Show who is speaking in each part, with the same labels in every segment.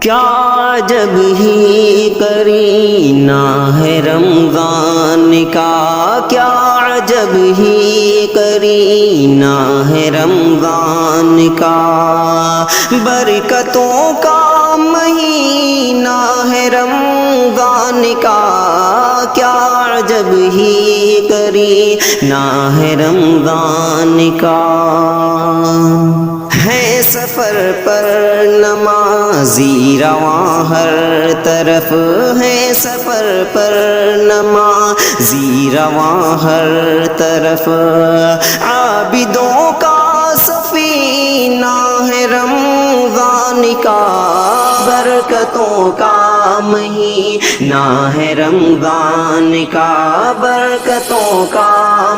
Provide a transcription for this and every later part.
Speaker 1: کیا عجب ہی کرینہ ہے رمضان کا، کیا عجب ہی کرینہ ہے رمضان کا، برکتوں کا مہینہ ہے رمضان کا، کیا عجب ہی کرینہ ہے رمضان کا۔ ہے سفر پر نمازی رواں ہر طرف، ہے سفر پر نمازی رواں ہر طرف، عابدوں کا سفینہ ہے رمضان کا، برکتوں کا مہینہ ہے رمضان کا، برکتوں کا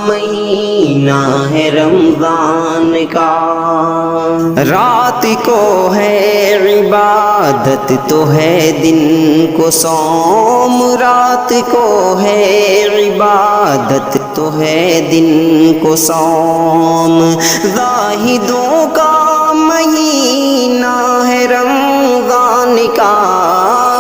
Speaker 1: مہینہ ہے رمضان کا۔ رات کو ہے عبادت تو ہے دن کو صوم، رات کو ہے عبادت تو ہے دن کو صوم، زاہدوں کا مہینہ ہے رمضان کا،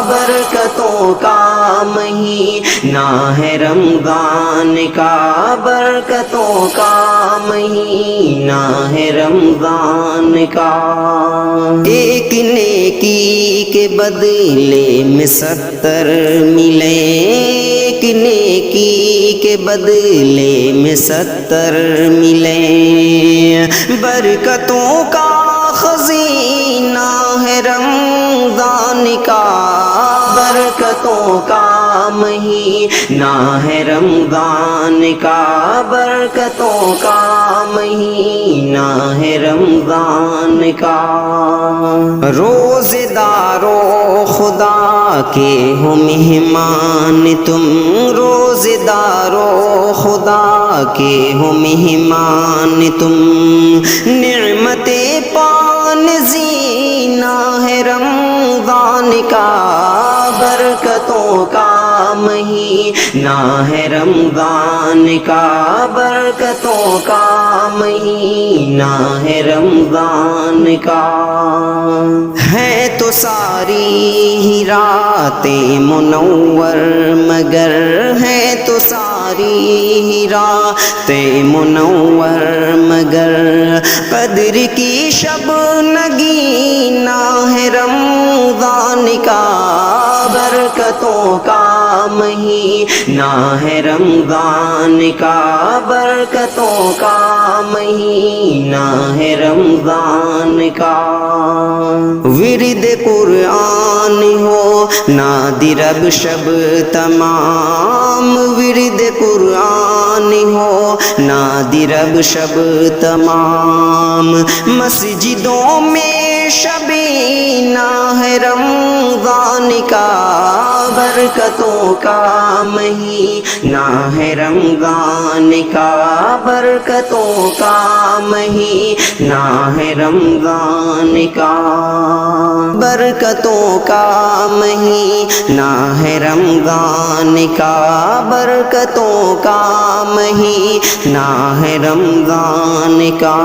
Speaker 1: برکتوں کا مہینہ ہے رمضان کا، برکتوں کا مہینہ ہے رمضان کا۔ ایک نیکی کے بدلے میں 70 ملے، ایک نیکی کے بدلے میں 70 ملے، برکتوں کا خزینہ ہے رمضان کا، برکتوں کا مہینہ ہے رمضان کا، برکتوں کا مہینہ ہے رمضان کا۔ روزے دارو خدا کے ہو مہمان تم، روزے دارو خدا کے ہو مہمان تم، نعمتیں پان زینہ ہے رمضان کا، برکتوں کا مہینہ ہے رمضان کا، برکتوں کا مہینہ ہے رمضان کا۔ ہے تو ساری ہی راتیں منور مگر، ہے تو ساری ہی راتیں منور مگر، قدر کی شب نگینہ ہے رمضان کا، برکتوں کا مہینہ ہے رمضان کا، برکتوں کا مہینہ ہے رمضان کا۔ ورد قرآن ہو نادر اب شب تمام، ورد قرآن ہو نادر اب شب تمام، مسجدوں میں شبینہ ہے رمضان کا، برکتوں کا مہینہ ہے رمضان کا، برکتوں کا مہینہ ہے رمضان کا، برکتوں کا مہینہ ہے رمضان کا، برکتوں کا مہینہ ہے رمضان کا۔